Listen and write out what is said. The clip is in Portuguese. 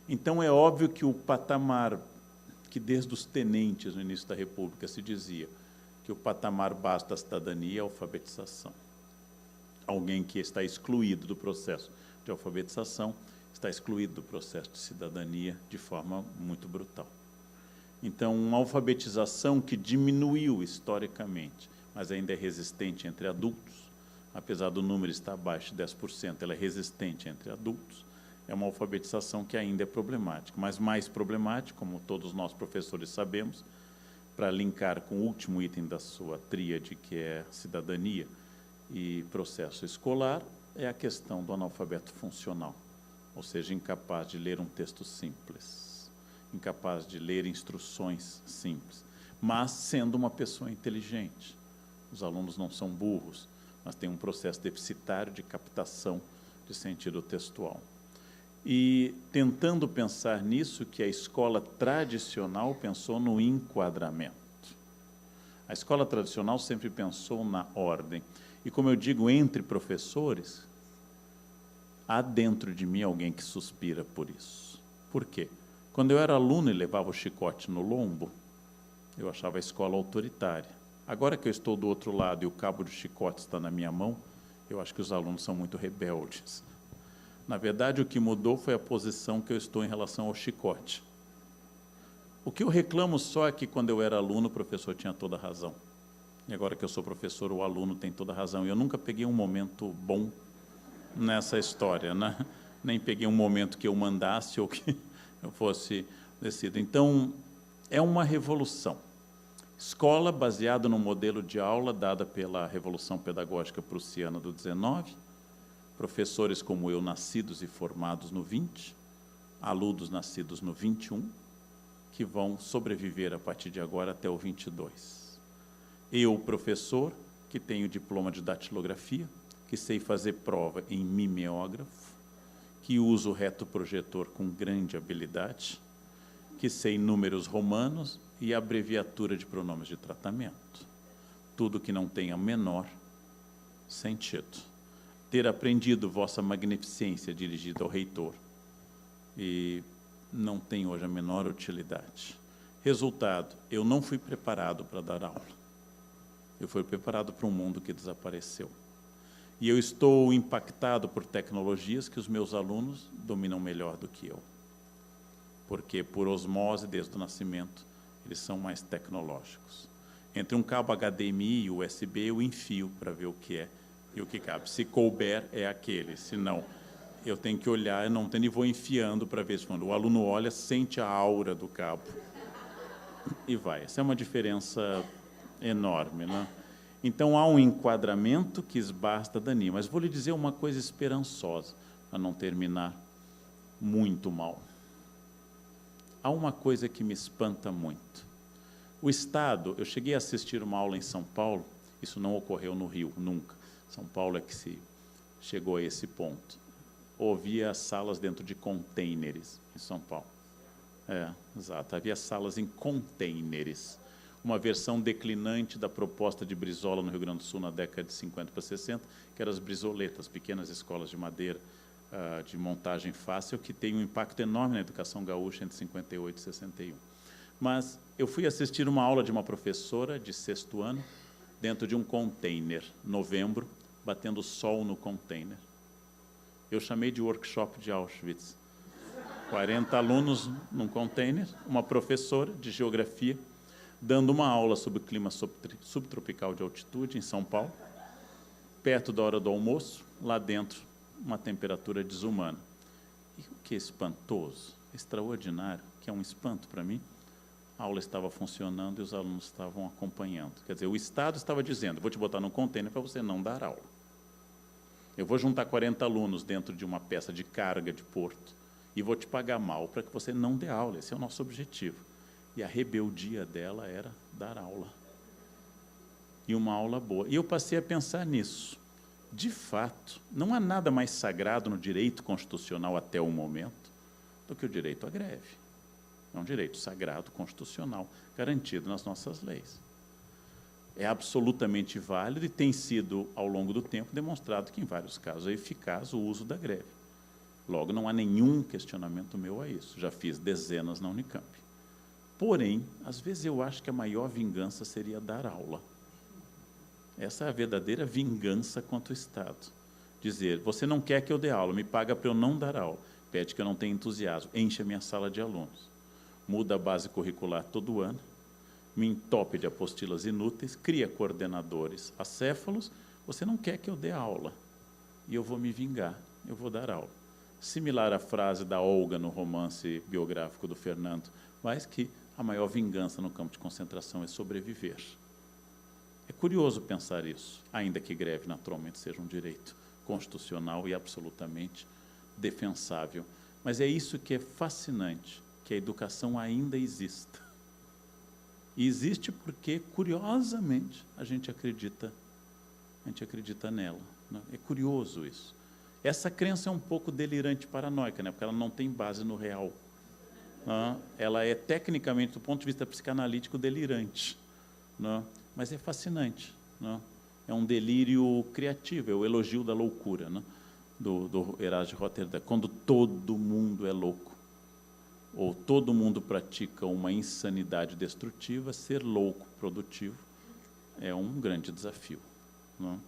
Então, é óbvio que o patamar que desde os tenentes no início da República se dizia que o patamar básico da cidadania é a alfabetização. Alguém que está excluído do processo de alfabetização está excluído do processo de cidadania de forma muito brutal. Então, uma alfabetização que diminuiu historicamente, mas ainda é resistente entre adultos, apesar do número estar abaixo de 10%, ela é resistente entre adultos, é uma alfabetização que ainda é problemática, mas mais problemática, como todos nós professores sabemos, para linkar com o último item da sua tríade, que é cidadania e processo escolar, é a questão do analfabeto funcional, ou seja, incapaz de ler um texto simples, incapaz de ler instruções simples, mas sendo uma pessoa inteligente. Os alunos não são burros, mas têm um processo deficitário de captação de sentido textual. E tentando pensar nisso, que a escola tradicional pensou no enquadramento. A escola tradicional sempre pensou na ordem. E, como eu digo, entre professores, há dentro de mim alguém que suspira por isso. Por quê? Quando eu era aluno e levava o chicote no lombo, eu achava a escola autoritária. Agora que eu estou do outro lado e o cabo do chicote está na minha mão, eu acho que os alunos são muito rebeldes. Na verdade, o que mudou foi a posição que eu estou em relação ao chicote. O que eu reclamo só é que, quando eu era aluno, o professor tinha toda a razão. E agora que eu sou professor, o aluno tem toda a razão. E eu nunca peguei um momento bom nessa história, né? Nem peguei um momento que eu mandasse ou que eu fosse decidido. Então, é uma revolução. Escola baseada no modelo de aula dada pela Revolução Pedagógica Prussiana do 19, professores como eu, nascidos e formados no 20, alunos nascidos no 21, que vão sobreviver a partir de agora até o 22. Eu, professor, que tenho diploma de datilografia, que sei fazer prova em mimeógrafo, que uso o retroprojetor com grande habilidade, que sei números romanos e abreviatura de pronomes de tratamento. Tudo que não tenha menor sentido. Ter aprendido vossa magnificência dirigida ao reitor e não tem hoje a menor utilidade. Resultado, eu não fui preparado para dar aula. Eu fui preparado para um mundo que desapareceu. E eu estou impactado por tecnologias que os meus alunos dominam melhor do que eu. Porque, por osmose, desde o nascimento, eles são mais tecnológicos. Entre um cabo HDMI e USB, eu enfio para ver o que é e o que cabe. Se couber, é aquele. Se não, eu tenho que olhar, eu não tenho, e vou enfiando para ver se quando o aluno olha, sente a aura do cabo. E vai. Essa é uma diferença enorme, né? Então, há um enquadramento que esbarra a cidadania. Mas vou lhe dizer uma coisa esperançosa, para não terminar muito mal. Há uma coisa que me espanta muito. O Estado, eu cheguei a assistir uma aula em São Paulo, isso não ocorreu no Rio, nunca. São Paulo é que se chegou a esse ponto. Havia salas dentro de containers em São Paulo. Exato, havia salas em containers. Uma versão declinante da proposta de Brizola no Rio Grande do Sul na década de 50 para 60, que eram as brisoletas, pequenas escolas de madeira, de montagem fácil, que tem um impacto enorme na educação gaúcha entre 58 e 61. Mas eu fui assistir uma aula de uma professora de 6º ano, dentro de um container, novembro, batendo sol no container. Eu chamei de workshop de Auschwitz. 40 alunos num container, uma professora de geografia, dando uma aula sobre o clima subtropical de altitude em São Paulo, perto da hora do almoço, lá dentro, uma temperatura desumana. E o que é espantoso, extraordinário, que é um espanto para mim, a aula estava funcionando e os alunos estavam acompanhando. Quer dizer, o Estado estava dizendo, vou te botar num container para você não dar aula. Eu vou juntar 40 alunos dentro de uma peça de carga de porto e vou te pagar mal para que você não dê aula. Esse é o nosso objetivo. E a rebeldia dela era dar aula. E uma aula boa. E eu passei a pensar nisso. De fato, não há nada mais sagrado no direito constitucional até o momento do que o direito à greve. É um direito sagrado constitucional, garantido nas nossas leis. É absolutamente válido e tem sido, ao longo do tempo, demonstrado que, em vários casos, é eficaz o uso da greve. Logo, não há nenhum questionamento meu a isso. Já fiz dezenas na Unicamp. Porém, às vezes eu acho que a maior vingança seria dar aula. Essa é a verdadeira vingança contra o Estado. Dizer, você não quer que eu dê aula, me paga para eu não dar aula. Pede que eu não tenha entusiasmo, enche a minha sala de alunos. Muda a base curricular todo ano, me entope de apostilas inúteis, cria coordenadores acéfalos, você não quer que eu dê aula. E eu vou me vingar, eu vou dar aula. Similar à frase da Olga no romance biográfico do Fernando, mas que a maior vingança no campo de concentração é sobreviver. É curioso pensar isso, ainda que greve naturalmente seja um direito constitucional e absolutamente defensável. Mas é isso que é fascinante, que a educação ainda exista. E existe porque, curiosamente, a gente acredita nela, né? É curioso isso. Essa crença é um pouco delirante paranoica, né? Porque ela não tem base no real. Né? Ela é, tecnicamente, do ponto de vista psicanalítico, delirante. Né? Mas é fascinante. Né? É um delírio criativo, é o elogio da loucura, né? do Erasmo de Roterdã. Quando todo mundo é louco, ou todo mundo pratica uma insanidade destrutiva, ser louco produtivo é um grande desafio. Né?